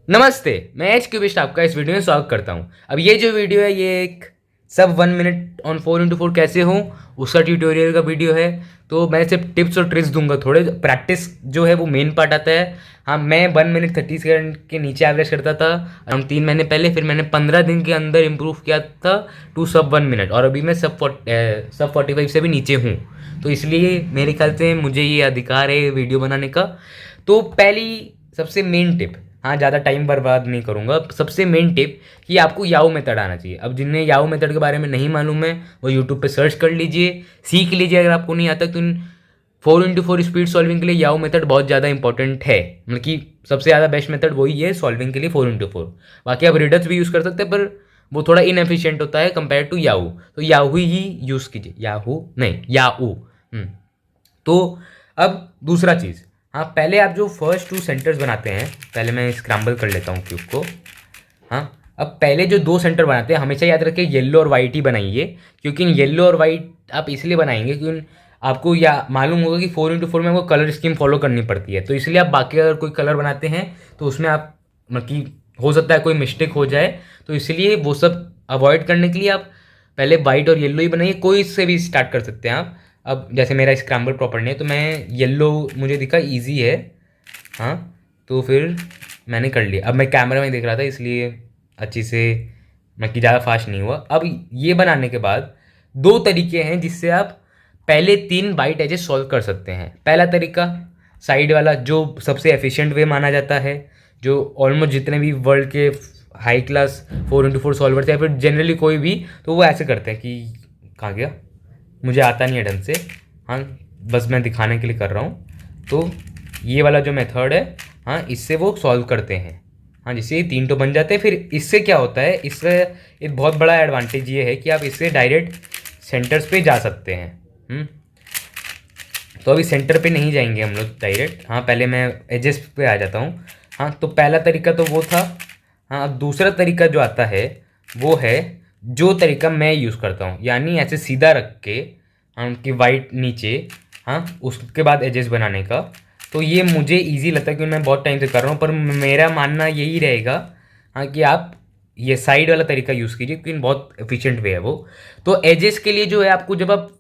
नमस्ते, मैं H cubist आपका इस वीडियो में स्वागत करता हूँ। अब ये जो वीडियो है ये एक सब 1 मिनट ऑन 4x4 कैसे हो उसका ट्यूटोरियल का वीडियो है। तो मैं सिर्फ टिप्स और ट्रिक्स दूंगा, थोड़े प्रैक्टिस जो है वो मेन पार्ट आता है। हाँ, मैं 1 मिनट 30 सेकंड के नीचे एवरेज करता था अराउंड 3 महीने पहले, फिर मैंने 15 दिन के अंदर इम्प्रूव किया था टू सब 1 मिनट, और अभी मैं सब 45 से भी नीचे हूँ। तो इसलिए मेरे ख्याल से मुझे ये अधिकार है वीडियो बनाने का। तो पहली सबसे मेन टिप, हाँ ज़्यादा टाइम बर्बाद नहीं करूँगा, सबसे मेन टिप कि आपको याहू मेथड आना चाहिए। अब जिन्हें याहू मेथड के बारे में नहीं मालूम है वो यूट्यूब पे सर्च कर लीजिए, सीख लीजिए। अगर आपको नहीं आता तो 4x4 स्पीड सॉल्विंग के लिए याहू मेथड बहुत ज़्यादा इंपॉर्टेंट है, मतलब कि सबसे ज़्यादा बेस्ट मेथड वही है सॉल्विंग के लिए 4x4। बाकी आप रिडल्स भी यूज़ कर सकते हैं पर वो थोड़ा इनएफिशिएंट होता है कंपेयर टू याहू, तो याहू ही यूज़ कीजिए। याहू नहीं, याहू। तो अब दूसरा चीज़, हाँ पहले आप जो फर्स्ट 2 सेंटर्स बनाते हैं, पहले मैं स्क्रैम्बल कर लेता हूँ क्यूब को। हाँ, अब पहले जो 2 सेंटर बनाते हैं हमेशा याद रखें येलो और वाइट ही बनाइए, क्योंकि येलो और वाइट आप इसलिए बनाएंगे क्योंकि आपको या मालूम होगा कि 4x4 में वो कलर स्कीम फॉलो करनी पड़ती है। तो इसलिए आप बाकी अगर कोई कलर बनाते हैं तो उसमें आप मतलब कि हो सकता है कोई मिस्टेक हो जाए, तो इसलिए वो सब अवॉइड करने के लिए आप पहले वाइट और येलो ही बनाइए। कोई इससे भी स्टार्ट कर सकते हैं आप। अब जैसे मेरा स्क्रैम्बल प्रॉपर नहीं है तो मैं येलो मुझे दिखा ईजी है, हाँ तो फिर मैंने कर लिया। अब मैं कैमरा में देख रहा था इसलिए अच्छी से मतलब कि ज़्यादा फास्ट नहीं हुआ। अब ये बनाने के बाद 2 तरीके हैं जिससे आप पहले 3 वाइट एजेस सॉल्व कर सकते हैं। पहला तरीका साइड वाला जो सबसे एफिशिएंट वे माना जाता है, जो ऑलमोस्ट जितने भी वर्ल्ड के हाई क्लास 4x4 सॉल्वर थे या फिर जनरली कोई भी, तो वो ऐसे करते हैं कि कहाँ गया, मुझे आता नहीं है ढंग से, हाँ बस मैं दिखाने के लिए कर रहा हूँ। तो ये वाला जो मेथड है, हाँ इससे वो सॉल्व करते हैं, हाँ जिससे ये 3 तो बन जाते हैं। फिर इससे क्या होता है, इससे एक बहुत बड़ा एडवांटेज ये है कि आप इससे डायरेक्ट सेंटर्स पे जा सकते हैं। तो अभी सेंटर पे नहीं जाएंगे हम लोग डायरेक्ट, हाँ पहले मैं एजेस पे आ जाता हूँ। हाँ तो पहला तरीका तो वो था। हाँ अब दूसरा तरीका जो आता है वो है जो तरीका मैं यूज़ करता हूँ, यानी ऐसे सीधा रख के हाँ उनकी वाइट नीचे, हाँ उसके बाद एजेस बनाने का। तो ये मुझे इजी लगता है क्योंकि मैं बहुत टाइम से कर रहा हूँ, पर मेरा मानना यही रहेगा हाँ कि आप ये साइड वाला तरीका यूज़ कीजिए क्योंकि बहुत एफिशिएंट वे है वो। तो एजेस के लिए जो है आपको जब आप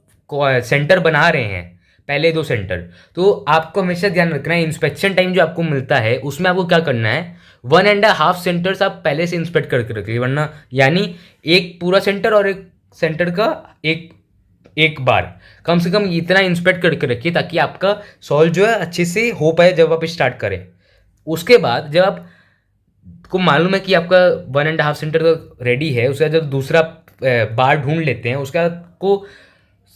सेंटर बना रहे हैं पहले 2 सेंटर, तो आपको हमेशा ध्यान रखना है इंस्पेक्शन टाइम जो आपको मिलता है उसमें आपको क्या करना है, 1.5 सेंटर्स आप पहले से इंस्पेक्ट करके रखिए। वरना यानी एक पूरा सेंटर और एक सेंटर का एक एक बार कम से कम इतना इंस्पेक्ट करके रखिए ताकि आपका सॉल्व जो है अच्छे से हो पाए जब आप स्टार्ट करें। उसके बाद जब आप को मालूम है कि आपका 1.5 सेंटर का रेडी है, उसके बाद जब दूसरा बार ढूंढ लेते हैं, उसके बाद को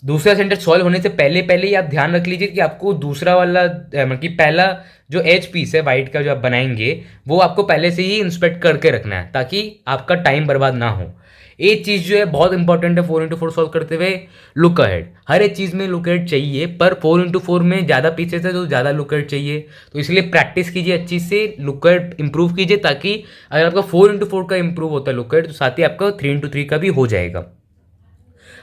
दूसरा सेंटर सॉल्व होने से पहले पहले ही आप ध्यान रख लीजिए कि आपको दूसरा वाला मतलब कि पहला जो एज पीस है वाइट का जो आप बनाएंगे वो आपको पहले से ही इंस्पेक्ट करके रखना है ताकि आपका टाइम बर्बाद ना हो। एक चीज़ जो है बहुत इंपॉर्टेंट है 4x4 सॉल्व करते हुए, लुक अहेड। हर एक चीज़ में लुक अहेड चाहिए, पर 4x4 में ज़्यादा पीसेस है तो ज़्यादा लुक अहेड चाहिए। तो इसलिए प्रैक्टिस कीजिए अच्छी से, लुक अहेड इंप्रूव कीजिए ताकि अगर आपका 4x4 का इंप्रूव होता है लुक अहेड तो साथ ही आपका 3x3 का भी हो जाएगा।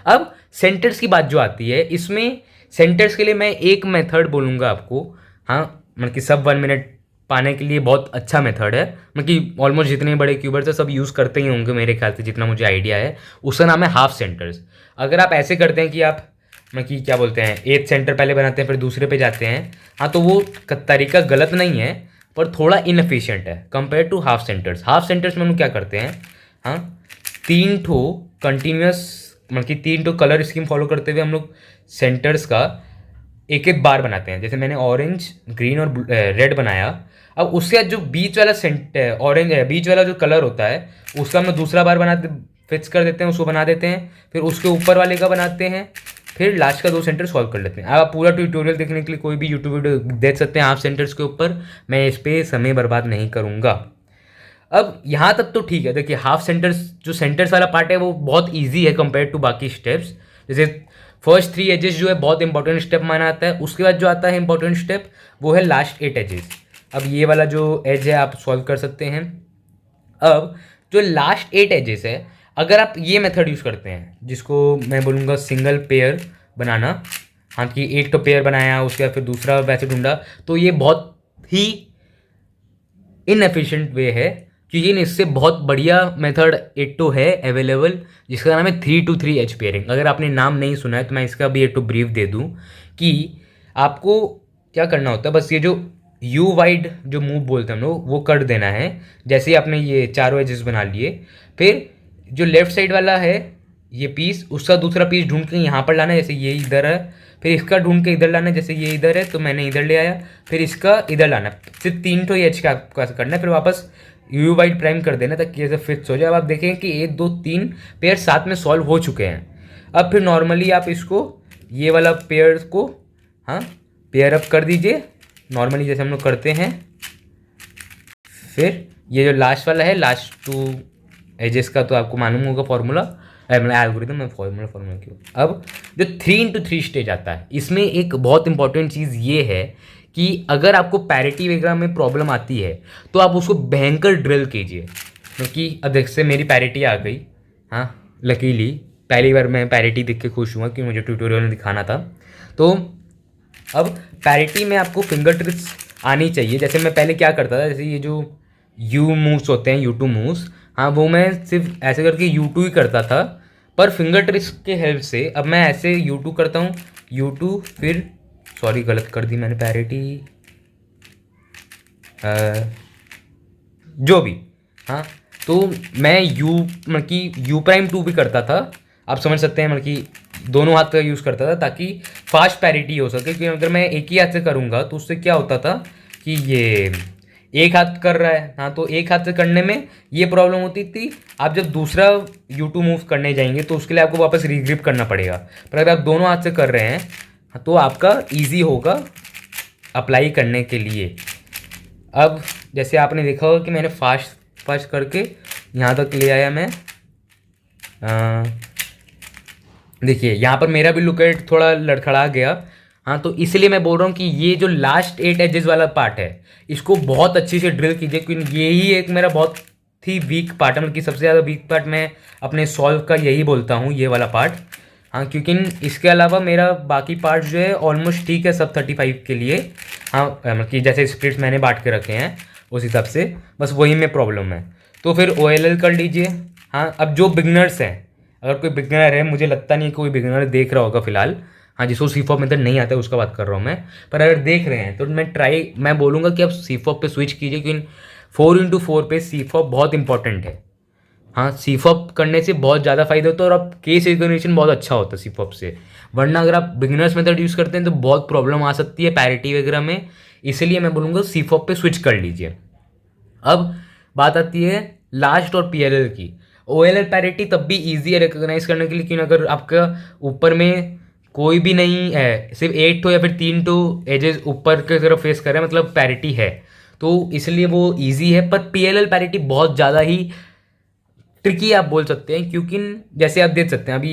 अब सेंटर्स की बात जो आती है, इसमें सेंटर्स के लिए मैं एक मेथड बोलूँगा आपको, हाँ मतलब कि सब 1 मिनट पाने के लिए बहुत अच्छा मेथड है, मतलब कि ऑलमोस्ट जितने बड़े क्यूबर्स है सब यूज़ करते ही होंगे मेरे ख्याल से, जितना मुझे आइडिया है। उसका नाम है हाफ सेंटर्स। अगर आप ऐसे करते हैं कि आप मतलब कि क्या बोलते हैं, एक सेंटर पहले बनाते हैं फिर दूसरे पे जाते हैं, हाँ तो वो तरीका गलत नहीं है पर थोड़ा इनएफिशिएंट है compare to half centres. Half centres में हम लोग क्या करते हैं, हाँ 3 ठो कंटिन्यूस मतलब कि 3 ठो कलर स्कीम फॉलो करते हुए हम लोग सेंटर्स का एक एक बार बनाते हैं। जैसे मैंने ऑरेंज ग्रीन और रेड बनाया, अब उसके बाद जो बीच वाला ऑरेंज बीच वाला जो कलर होता है उसका हम लोग दूसरा बार बनाते फिक्स कर देते हैं, उसको बना देते हैं, फिर उसके ऊपर वाले का बनाते हैं, फिर लास्ट का 2 सेंटर सॉल्व कर लेते हैं। अब आप पूरा ट्यूटोरियल देखने के लिए कोई भी यूट्यूब वीडियो देख सकते हैं हाफ सेंटर्स के ऊपर, मैं इस पर समय बर्बाद नहीं करूँगा। अब यहाँ तक तो ठीक है, देखिए हाफ सेंटर्स जो सेंटर्स वाला पार्ट है वो बहुत इजी है कंपेयर टू बाकी स्टेप्स। जैसे फर्स्ट 3 एजेस जो है बहुत इंपॉर्टेंट स्टेप माना जाता है, उसके बाद जो आता है इंपॉर्टेंट स्टेप वो है लास्ट 8 एजेस। अब ये वाला जो एज है आप सॉल्व कर सकते हैं। अब जो लास्ट 8 एजेस है, अगर आप ये मेथड यूज़ करते हैं जिसको मैं बोलूँगा सिंगल पेयर बनाना, हाँ कि एक तो पेयर बनाया उसके बाद फिर दूसरा वैसे ढूंढा, तो ये बहुत ही इनएफिशिएंट वे है, क्योंकि इससे बहुत बढ़िया मेथड एक तो है अवेलेबल, जिसका नाम है 3-to-3 एज पेयरिंग। अगर आपने नाम नहीं सुना है तो मैं इसका भी एक तो ब्रीफ दे दूँ कि आपको क्या करना होता है, बस ये जो यू वाइड जो मूव बोलते हैं हम लोग वो कर देना है। जैसे ही आपने ये चारों एजेस बना लिए, फिर जो लेफ्ट साइड वाला है ये पीस, उसका दूसरा पीस ढूंढ के यहाँ पर लाना है, जैसे ये इधर है। फिर इसका ढूंढ के इधर लाना है, जैसे ये इधर है तो मैंने इधर ले आया। फिर इसका इधर लाना है। सिर्फ 3 तो एच का आपको करना है, फिर वापस यू वाइड प्राइम कर देना ताकि ये सब फिक्स हो जाए। अब आप देखेंगे कि 1 2 3 पेयर साथ में सॉल्व हो चुके हैं। अब फिर नॉर्मली आप इसको ये वाला पेयर को हाँ पेयर अप कर दीजिए नॉर्मली जैसे हम लोग करते हैं। फिर ये जो लास्ट वाला है, लास्ट 2 एजेस का तो आपको मालूम होगा फॉर्मूला, मतलब एल्गोरिथम में फॉर्मूला क्यों। अब जो 3-to-3 स्टेज आता है, इसमें एक बहुत इंपॉर्टेंट चीज़ ये है कि अगर आपको पैरिटी वगैरह में प्रॉब्लम आती है तो आप उसको भयंकर ड्रिल कीजिए, क्योंकि अब देखिए मेरी पैरिटी आ गई। हाँ लकीली पहली बार मैं पैरिटी देख के खुश हुआ कि मुझे ट्यूटोरियल में दिखाना था। तो अब पैरिटी में आपको फिंगर ट्रिक्स आनी चाहिए। जैसे मैं पहले क्या करता था, जैसे ये जो यू मूव्स होते हैं, U2 मूव्स, हाँ वो मैं सिर्फ ऐसे करके U2 ही करता था। पर फिंगर ट्रिक्स के हेल्प से अब मैं ऐसे U2 करता हूँ, U2 फिर सॉरी गलत कर दी मैंने पैरिटी, जो भी। हाँ तो मैं मतलब कि U'2 भी करता था। आप समझ सकते हैं, मतलब कि दोनों हाथ का यूज़ करता था ताकि फास्ट पैरिटी हो सके। क्योंकि अगर मैं एक ही हाथ से करूँगा तो उससे क्या होता था कि ये एक हाथ कर रहा है, हाँ तो एक हाथ से करने में ये प्रॉब्लम होती थी। आप जब दूसरा U2 मूव करने जाएंगे तो उसके लिए आपको वापस रीग्रिप करना पड़ेगा। पर अगर आप दोनों हाथ से कर रहे हैं तो आपका ईजी होगा अप्लाई करने के लिए। अब जैसे आपने देखा होगा कि मैंने फास्ट करके यहाँ तक ले आया मैं। देखिए यहाँ पर मेरा भी लुकेट थोड़ा लड़खड़ा गया। हाँ तो इसलिए मैं बोल रहा हूँ कि ये जो लास्ट 8 एजेस वाला पार्ट है इसको बहुत अच्छी से ड्रिल कीजिए, क्योंकि यही एक मेरा बहुत ही वीक पार्ट है। मतलब कि सबसे ज़्यादा वीक पार्ट मैं अपने सॉल्व का यही बोलता हूँ, ये वाला पार्ट। हाँ क्योंकि इसके अलावा मेरा बाकी पार्ट जो है ऑलमोस्ट ठीक है सब 35 के लिए। हाँ मतलब कि जैसे स्प्लिट्स मैंने बांट के रखे हैं उस हिसाब से, बस वही में प्रॉब्लम है। तो फिर OLL कर लीजिए। हाँ अब जो बिगनर्स हैं, अगर कोई बिगनर है, मुझे लगता नहीं कोई बिगनर देख रहा होगा फिलहाल, हाँ जिसको सीफॉप मेथड नहीं आता है उसका बात कर रहा हूँ मैं। पर अगर देख रहे हैं तो मैं बोलूँगा कि आप सीफॉप पे स्विच कीजिए, क्योंकि 4x4 पे सीफॉप बहुत इंपॉर्टेंट है। हाँ सीफॉप करने से बहुत ज़्यादा फायदा होता है और आप केस रिकग्निशन बहुत अच्छा होता है सीफॉप से। वरना अगर आप बिगिनर्स मेथड यूज़ करते हैं तो बहुत प्रॉब्लम आ सकती है पैरिटी वगैरह में। इसलिए मैं बोलूँगा सीफॉप पे स्विच कर लीजिए। अब बात आती है लास्ट और PLL की। OLL पैरिटी तब भी ईजी है रिकोगनाइज करने के लिए, क्योंकि अगर आपका ऊपर में कोई भी नहीं है, सिर्फ 8 या फिर 3 एजेस ऊपर की तरफ फेस कर रहे हैं, मतलब पैरिटी है, तो इसलिए वो ईजी है। पर PLL पैरिटी बहुत ज़्यादा ही ट्रिकी आप बोल सकते हैं, क्योंकि जैसे आप देख सकते हैं अभी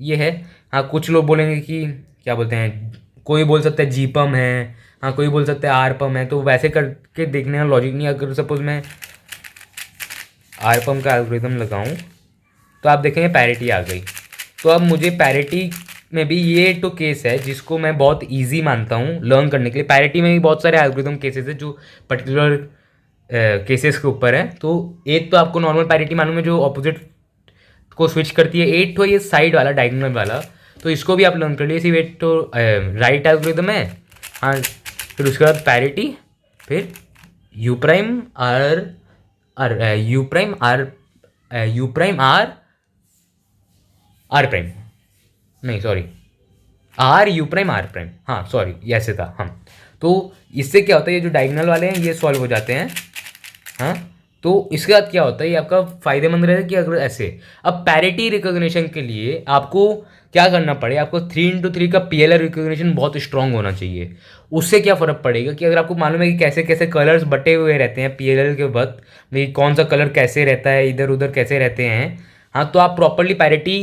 ये है। हाँ कुछ लोग बोलेंगे कि क्या बोलते हैं, कोई बोल सकता है जीपम है, हाँ कोई बोल सकता है आरपम है। तो वैसे करके देखने का लॉजिक नहीं। अगर सपोज मैं आरपम का एल्गोरिथम लगाऊं तो आप देखेंगे पैरिटी आ गई। तो अब मुझे पैरिटी में भी ये तो केस है जिसको मैं बहुत इजी मानता हूँ लर्न करने के लिए। पैरिटी में भी बहुत सारे एल्गोरिथम केसेस है जो पर्टिकुलर केसेस के ऊपर है। तो एक तो आपको नॉर्मल पैरिटी मालूम है जो ऑपोजिट को स्विच करती है। 8 तो ये साइड वाला डायगोनल वाला, तो इसको भी आप लर्न कर लिए। सिर्फ 8 तो राइट एल्गोरिथम है। हाँ फिर उसके बाद पैरिटी, फिर U prime R U prime R R prime, नहीं sorry R U prime R prime, हाँ सॉरी ऐसे था। हाँ तो इससे क्या होता है, ये जो डायगोनल वाले हैं ये सॉल्व हो जाते हैं। हाँ तो इसके बाद क्या होता है, ये आपका फायदेमंद रहेगा कि अगर ऐसे। अब पैरिटी रिकॉग्निशन के लिए आपको क्या करना पड़े, आपको 3x3 का PLL रिकॉग्निशन बहुत स्ट्रांग होना चाहिए। उससे क्या फ़र्क पड़ेगा कि अगर आपको मालूम है कि कैसे कैसे कलर्स बटे हुए रहते हैं PLL के वक्त, भाई कौन सा कलर कैसे रहता है, इधर उधर कैसे रहते हैं, हाँ तो आप प्रॉपरली पैरिटी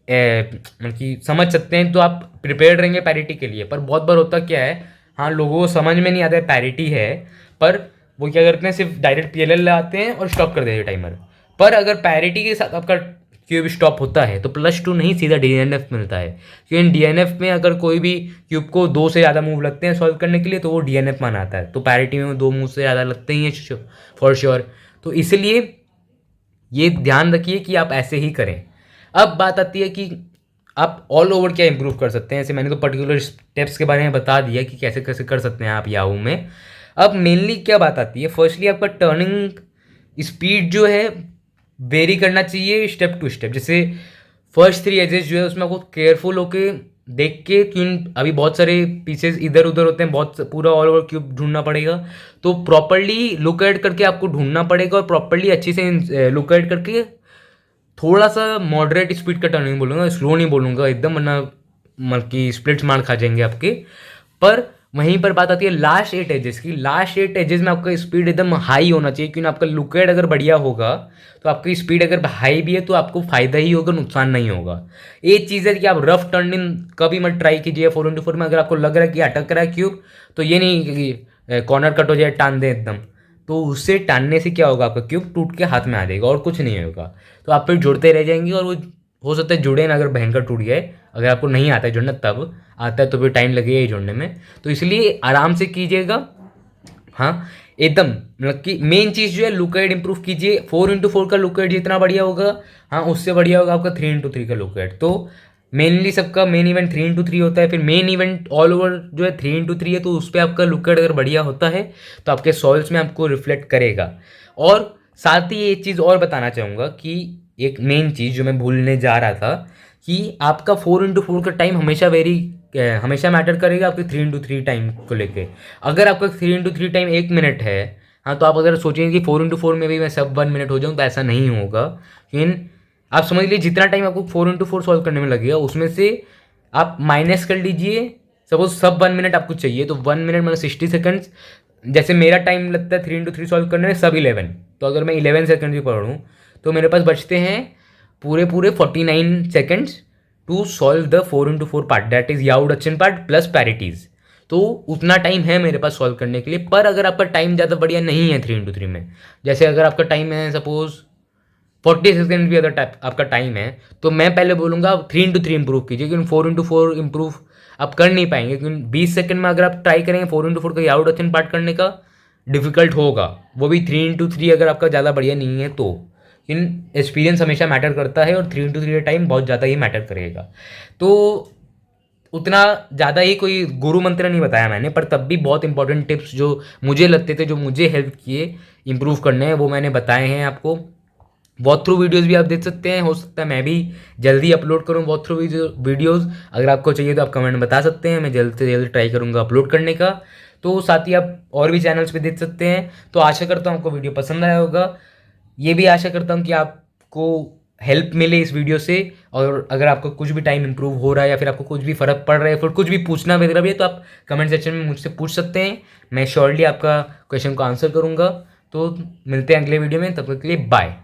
मतलब कि समझ सकते हैं, तो आप प्रिपेयर्ड रहेंगे पैरिटी के लिए। पर बहुत बार होता क्या है, हाँ लोगों को समझ में नहीं आता है पैरिटी है, पर वो क्या करते हैं सिर्फ डायरेक्ट PLL लगाते हैं और स्टॉप कर देते हैं टाइमर। पर अगर पैरिटी के साथ आपका क्यूब स्टॉप होता है तो +2 नहीं सीधा DNF मिलता है, क्योंकि DNF में अगर कोई भी क्यूब को 2 से ज़्यादा मूव लगते हैं सॉल्व करने के लिए तो वो DNF माना आता है। तो पैरिटी में 2 मूव से ज़्यादा लगते ही हैं फॉर श्योर। तो इसलिए ये ध्यान रखिए कि आप ऐसे ही करें। अब बात आती है कि आप ऑल ओवर क्या इंप्रूव कर सकते हैं। ऐसे मैंने तो पर्टिकुलर स्टेप्स के बारे में बता दिया कि कैसे कैसे कर सकते हैं आप याहू में। अब मेनली क्या बात आती है, फर्स्टली आपका टर्निंग स्पीड जो है वेरी करना चाहिए स्टेप टू स्टेप। जैसे फर्स्ट 3 एजेस जो है उसमें आपको केयरफुल होके देख के, क्यों अभी बहुत सारे पीसेस इधर उधर होते हैं, बहुत पूरा ऑल ओवर क्यूब ढूंढना पड़ेगा। तो प्रॉपरली लुक एट करके आपको ढूंढना पड़ेगा और प्रॉपरली अच्छे से लुक एट करके थोड़ा सा मॉडरेट स्पीड का टर्निंग बोलूँगा, स्लो नहीं बोलूँगा एकदम, वरना मतलब कि स्प्लिट्स मार खा जाएंगे आपके। पर वहीं पर बात आती है लास्ट 8 एजेस की। लास्ट 8 एजेस में आपका स्पीड एकदम हाई होना चाहिए, क्योंकि आपका लुकेड अगर बढ़िया होगा तो आपकी स्पीड अगर हाई भी है तो आपको फायदा ही होगा, नुकसान नहीं होगा। एक चीज़ है कि आप रफ टर्निंग कभी मत ट्राई कीजिए 4x4 में। अगर आपको लग रहा है कि अटक रहा है क्यूब, तो ये नहीं कि कॉर्नर कट हो जाए, टान दें एकदम, तो उससे टानने से क्या होगा, आपका क्यूब टूट के हाथ में आ जाएगा और कुछ नहीं होगा। तो आप फिर जुड़ते रह जाएंगे और वो हो सकता है जुड़े ना, अगर भयंकर टूट जाए। अगर आपको नहीं आता है जुड़ना, तब आता है तो फिर टाइम लगेगा ही जुड़ने में। तो इसलिए आराम से कीजिएगा। हाँ एकदम, मतलब कि मेन चीज़ जो है लुकेट इंप्रूव कीजिए। 4x4 का लुकेट जितना बढ़िया होगा, हाँ उससे बढ़िया होगा आपका 3x3 का लुकेट। तो मेनली सबका मेन इवेंट 3x3 होता है। फिर मेन इवेंट ऑल ओवर जो है 3x3 है, तो उस पर आपका लुकेट अगर बढ़िया होता है तो आपके सॉल्व्स में आपको रिफ्लेक्ट करेगा। और साथ ही एक चीज़ और बताना चाहूँगा कि एक मेन चीज़ जो मैं भूलने जा रहा था, कि आपका 4x4 का टाइम हमेशा मैटर करेगा आपके 3x3 टाइम को लेके। अगर आपका 3x3 टाइम 1 मिनट है, हाँ, तो आप अगर सोचेंगे कि 4x4 में भी मैं सब 1 मिनट हो जाऊँ, तो ऐसा नहीं होगा। लेकिन आप समझ लीजिए जितना टाइम आपको 4x4 सॉल्व करने में लगेगा उसमें से आप माइनस कर लीजिए। सपोज सब 1 मिनट आपको चाहिए, तो 1 मिनट मतलब 60 सेकंड्स। जैसे मेरा टाइम लगता है 3x3 सॉल्व करने में सब 11, तो अगर मैं 11 सेकंड भी पढ़ूँ तो मेरे पास बचते हैं पूरे 49 seconds to solve the 4x4 part, that is reduction part plus parities. तो उतना टाइम है मेरे पास सॉल्व करने के लिए। पर अगर आपका टाइम ज़्यादा बढ़िया नहीं है 3x3 में, जैसे अगर आपका टाइम है सपोज 40 सेकेंड भी अगर आपका टाइम है, तो मैं पहले बोलूँगा 3x3 इंप्रूव कीजिए, क्योंकि 4x4 इंप्रूव आप कर नहीं पाएंगे। क्योंकि 20 सेकंड में अगर आप ट्राई करेंगे 4x4 का याहू डक्शन पार्ट करने का, डिफिकल्ट होगा, वो भी 3x3 अगर आपका ज़्यादा बढ़िया नहीं है तो। इन एक्सपीरियंस हमेशा मैटर करता है और 3x3 का टाइम बहुत ज़्यादा ही मैटर करेगा। तो उतना ज़्यादा ही कोई गुरु मंत्र नहीं बताया मैंने, पर तब भी बहुत इंपॉर्टेंट टिप्स जो मुझे लगते थे, जो मुझे हेल्प किए इंप्रूव करने हैं, वो मैंने बताए हैं आपको। वॉक थ्रू वीडियोज़ भी आप देख सकते हैं, हो सकता है मैं भी जल्दी अपलोड करूँ वॉक थ्रू वीडियोज़। अगर आपको चाहिए तो आप कमेंट में बता सकते हैं, मैं जल्द से जल्द ट्राई करूँगा अपलोड करने का। तो साथ ही आप और भी चैनल्स पे देख सकते हैं। तो आशा करता हूँ आपको वीडियो पसंद आया होगा। ये भी आशा करता हूँ कि आपको हेल्प मिले इस वीडियो से। और अगर आपको कुछ भी टाइम इंप्रूव हो रहा है या फिर आपको कुछ भी फ़र्क पड़ रहा है, फिर कुछ भी पूछना वगैरह भी है, तो आप कमेंट सेक्शन में मुझसे पूछ सकते हैं। मैं श्योरली आपका क्वेश्चन को आंसर करूँगा। तो मिलते हैं अगले वीडियो में, तब तक के लिए बाय।